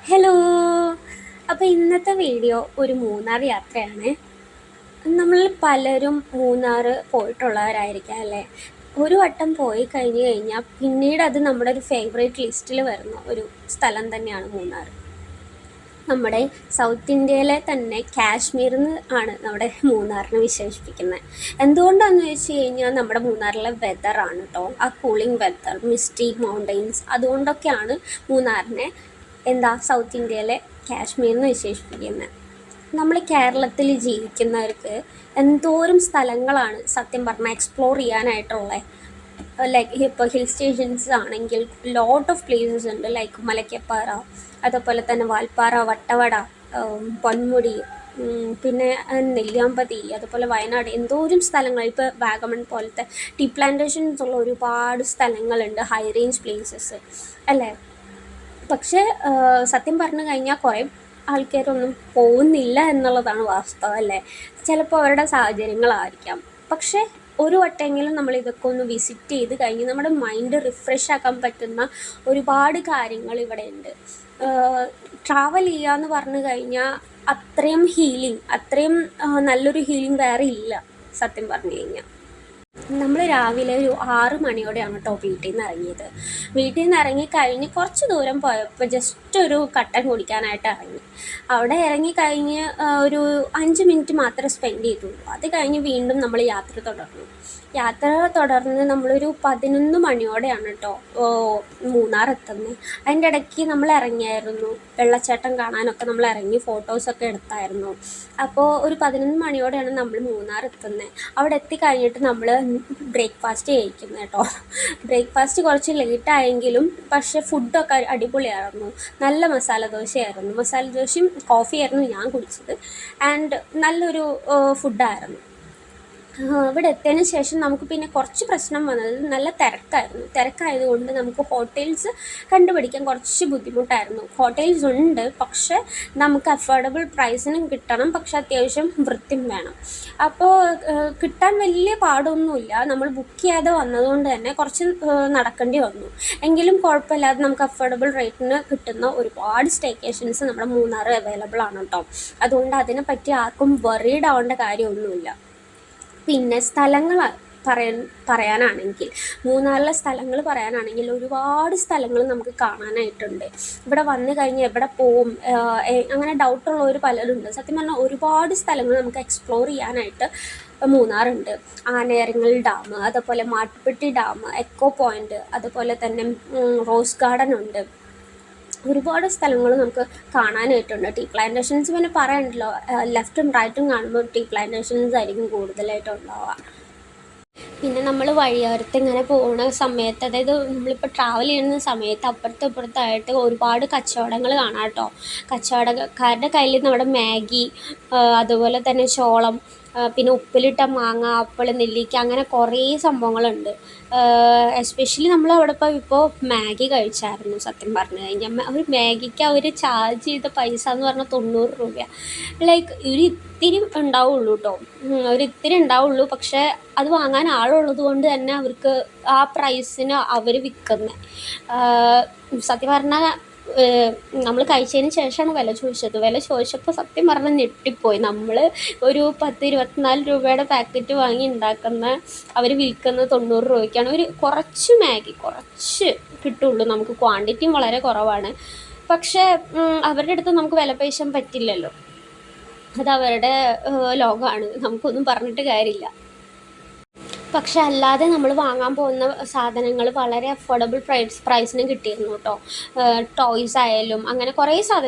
Hello. അപ്പോൾ ഇന്നത്തെ video ഒരു മൂന്നാർ യാത്രയാണ്. നമ്മൾ പലരും മൂന്നാർ പോയിട്ടുള്ളവരായിരിക്കാം അല്ലേ. ഒരു വട്ടം പോയി കഴിഞ്ഞ് കഴിഞ്ഞാൽ പിന്നീട് അത് നമ്മുടെ ഒരു ഫേവറേറ്റ് ലിസ്റ്റിൽ വരുന്ന ഒരു സ്ഥലം തന്നെയാണ് മൂന്നാർ. നമ്മുടെ സൗത്ത് ഇന്ത്യയിലെ തന്നെ കാശ്മീരിൽ ആണ് നമ്മുടെ മൂന്നാറിനെ വിശേഷിപ്പിക്കുന്നത്. എന്തുകൊണ്ടാണെന്ന് വെച്ച് കഴിഞ്ഞാൽ നമ്മുടെ മൂന്നാറിലെ വെതറാണ് കേട്ടോ, ആ കൂളിംഗ് വെതർ, മിസ്റ്റി മൗണ്ടെയ്ൻസ്, അതുകൊണ്ടൊക്കെയാണ് മൂന്നാറിനെ സൗത്ത് ഇന്ത്യയിലെ കാശ്മീർ എന്ന് വിശേഷിപ്പിക്കുന്നത്. നമ്മൾ കേരളത്തിൽ ജീവിക്കുന്നവർക്ക് എന്തോരം സ്ഥലങ്ങളാണ് സത്യം പറഞ്ഞാൽ എക്സ്പ്ലോർ ചെയ്യാനായിട്ടുള്ളത്. ലൈക്ക് ഇപ്പോൾ ഹിൽ സ്റ്റേഷൻസ് ആണെങ്കിൽ ലോട്ട് ഓഫ് പ്ലേസസ് ഉണ്ട്. ലൈക്ക് മലക്കപ്പാറ, അതുപോലെ തന്നെ വാൽപ്പാറ, വട്ടവട, പൊന്മുടി, പിന്നെ നെല്ലിയാമ്പതി, അതുപോലെ വയനാട്, എന്തോരം സ്ഥലങ്ങൾ. ഇപ്പോൾ വാഗമൺ പോലത്തെ ടീ പ്ലാന്റേഷൻസ് ഉള്ള ഒരുപാട് സ്ഥലങ്ങളുണ്ട്, ഹൈ റേഞ്ച് പ്ലേസസ് അല്ലേ. പക്ഷേ സത്യം പറഞ്ഞു കഴിഞ്ഞാൽ കുറേ ആൾക്കാരൊന്നും പോകുന്നില്ല എന്നുള്ളതാണ് വാസ്തവം അല്ലേ. ചിലപ്പോൾ അവരുടെ സാഹചര്യങ്ങളായിരിക്കാം. പക്ഷേ ഒരു വട്ടമെങ്കിലും നമ്മൾ ഇതൊക്കെ ഒന്ന് വിസിറ്റ് ചെയ്ത് കഴിഞ്ഞ് നമ്മുടെ മൈൻഡ് റിഫ്രഷ് ആക്കാൻ പറ്റുന്ന ഒരുപാട് കാര്യങ്ങൾ ഇവിടെ ഉണ്ട്. ട്രാവൽ ചെയ്യുക എന്ന് പറഞ്ഞു കഴിഞ്ഞാൽ അത്രയും ഹീലിംഗ്, അത്രയും നല്ലൊരു ഹീലിംഗ് വേറെ ഇല്ല സത്യം പറഞ്ഞു കഴിഞ്ഞാൽ. നമ്മൾ രാവിലെ ഒരു 6 മണിയോടെയാണ് കേട്ടോ വീട്ടിൽ നിന്ന് ഇറങ്ങിയത്. വീട്ടിൽ നിന്ന് ഇറങ്ങിക്കഴിഞ്ഞ് കുറച്ച് ദൂരം പോയപ്പോൾ ജസ്റ്റ് ഒരു കട്ടൻ കുടിക്കാനായിട്ട് ഇറങ്ങി. അവിടെ ഇറങ്ങിക്കഴിഞ്ഞ് ഒരു 5 മിനിറ്റ് മാത്രമേ സ്പെൻഡ് ചെയ്തുള്ളൂ. അത് കഴിഞ്ഞ് വീണ്ടും നമ്മൾ യാത്ര തുടർന്ന് നമ്മളൊരു 11 മണിയോടെയാണ് കേട്ടോ മൂന്നാർ എത്തുന്നത്. അതിൻ്റെ ഇടയ്ക്ക് നമ്മൾ ഇറങ്ങിയായിരുന്നു, വെള്ളച്ചാട്ടം കാണാനൊക്കെ നമ്മൾ ഇറങ്ങി ഫോട്ടോസൊക്കെ എടുത്തായിരുന്നു. അപ്പോൾ ഒരു 11 മണിയോടെയാണ് നമ്മൾ മൂന്നാർ എത്തുന്നത്. അവിടെ എത്തിക്കഴിഞ്ഞിട്ട് നമ്മൾ ബ്രേക്ക്ഫാസ്റ്റ് കഴിക്കുന്നത് കേട്ടോ. ബ്രേക്ക്ഫാസ്റ്റ് കുറച്ച് ലേറ്റായെങ്കിലും പക്ഷേ ഫുഡൊക്കെ അടിപൊളിയായിരുന്നു. നല്ല മസാല ദോശയായിരുന്നു. മസാല ദോശയും കോഫിയായിരുന്നു ഞാൻ കുടിച്ചത്. ആൻഡ് നല്ലൊരു ഫുഡായിരുന്നു. ഇവിടെ എത്തിയതിന് ശേഷം നമുക്ക് പിന്നെ കുറച്ച് പ്രശ്നം വന്നത് നല്ല തിരക്കായതുകൊണ്ട് നമുക്ക് ഹോട്ടൽസ് കണ്ടുപിടിക്കാൻ കുറച്ച് ബുദ്ധിമുട്ടായിരുന്നു. ഹോട്ടൽസ് ഉണ്ട്, പക്ഷേ നമുക്ക് അഫോർഡബിൾ പ്രൈസിനും കിട്ടണം, പക്ഷെ അത്യാവശ്യം വൃത്തിയും വേണം. അപ്പോൾ കിട്ടാൻ വലിയ പാടൊന്നുമില്ല. നമ്മൾ ബുക്ക് ചെയ്യാതെ വന്നതുകൊണ്ട് തന്നെ കുറച്ച് നടക്കേണ്ടി വന്നു. എങ്കിലും കുഴപ്പമില്ലാതെ നമുക്ക് അഫോർഡബിൾ റേറ്റിന് കിട്ടുന്ന ഒരുപാട് സ്റ്റേക്കേഷൻസ് നമ്മുടെ മൂന്നാർ അവൈലബിൾ ആണ് കേട്ടോ. അതുകൊണ്ട് അതിനെപ്പറ്റി ആർക്കും വറീഡ് ആവേണ്ട കാര്യമൊന്നുമില്ല. പിന്നെ സ്ഥലങ്ങൾ പറയാനാണെങ്കിൽ മൂന്നാറിലെ സ്ഥലങ്ങൾ പറയാനാണെങ്കിൽ ഒരുപാട് സ്ഥലങ്ങൾ നമുക്ക് കാണാനായിട്ടുണ്ട്. ഇവിടെ വന്നു കഴിഞ്ഞാൽ എവിടെ പോവും അങ്ങനെ ഡൗട്ടുള്ളവർ പലരുണ്ട്. സത്യം പറഞ്ഞാൽ ഒരുപാട് സ്ഥലങ്ങൾ നമുക്ക് എക്സ്പ്ലോർ ചെയ്യാനായിട്ട് മൂന്നാറുണ്ട്. ആനയരങ്ങൽ ഡാം, അതുപോലെ മാട്ടുപ്പെട്ടി ഡാം, എക്കോ പോയിൻ്റ്, അതുപോലെ തന്നെ റോസ് ഗാർഡൻ ഉണ്ട്. ഒരുപാട് സ്ഥലങ്ങൾ നമുക്ക് കാണാനായിട്ടുണ്ട്. ടീ പ്ലാന്റേഷൻസ് പിന്നെ പറയണ്ടല്ലോ, ലെഫ്റ്റും റൈറ്റും കാണുമ്പോൾ ടീ പ്ലാന്റേഷൻസ് ആയിരിക്കും കൂടുതലായിട്ട് ഉണ്ടാവുക. പിന്നെ നമ്മൾ വഴിയോരത്ത് ഇങ്ങനെ പോകുന്ന സമയത്ത്, അതായത് നമ്മളിപ്പോൾ ട്രാവൽ ചെയ്യുന്ന സമയത്ത് അപ്പുറത്തും ഇപ്പുറത്തായിട്ട് ഒരുപാട് കച്ചവടങ്ങൾ കാണാം കേട്ടോ. കച്ചവടക്കാരുടെ കയ്യിൽ നമ്മുടെ മാഗി, അതുപോലെ തന്നെ ചോളം, പിന്നെ ഉപ്പിലിട്ട മാങ്ങ, ആപ്പിൾ, നെല്ലിക്ക, അങ്ങനെ കുറേ സംഭവങ്ങളുണ്ട്. എസ്പെഷ്യലി നമ്മൾ അവിടെ ഇപ്പോൾ മാഗി കഴിച്ചായിരുന്നു. സത്യം പറഞ്ഞു കഴിഞ്ഞാൽ ഒരു മാഗിക്ക് അവർ ചാർജ് ചെയ്ത പൈസ എന്ന് പറഞ്ഞാൽ 90 രൂപ. ലൈക്ക് ഒരിത്തിരി ഉണ്ടാവുള്ളൂ കേട്ടോ, ഒരിത്തിരി ഉണ്ടാവുള്ളൂ. പക്ഷേ അത് വാങ്ങാൻ ആളുള്ളത് കൊണ്ട് തന്നെ അവർക്ക് ആ പ്രൈസിന് അവർ വിൽക്കുന്നത്. സത്യം പറഞ്ഞാൽ നമ്മൾ കഴിച്ചതിന് ശേഷമാണ് വില ചോദിച്ചപ്പോൾ സത്യം പറഞ്ഞാൽ ഞെട്ടിപ്പോയി. നമ്മൾ ഒരു 10-24 രൂപയുടെ പാക്കറ്റ് വാങ്ങി ഉണ്ടാക്കുന്ന അവർ വിൽക്കുന്നത് 90 രൂപയ്ക്കാണ്. ഒരു കുറച്ച് മാഗി കുറച്ച് കിട്ടുള്ളൂ, നമുക്ക് ക്വാണ്ടിറ്റിയും വളരെ കുറവാണ്. പക്ഷേ അവരുടെ അടുത്ത് നമുക്ക് വില പേശാൻ പറ്റില്ലല്ലോ, അത് അവരുടെ ലോകമാണ്, നമുക്കൊന്നും പറഞ്ഞിട്ട് കാര്യമില്ല. പക്ഷെ അല്ലാതെ നമ്മൾ വാങ്ങാൻ പോകുന്ന സാധനങ്ങൾ വളരെ അഫോർഡബിൾ പ്രൈസിന് കിട്ടിയിരുന്നു കേട്ടോ. ടോയ്സ് ആയാലും അങ്ങനെ കുറേ സാധനങ്ങൾ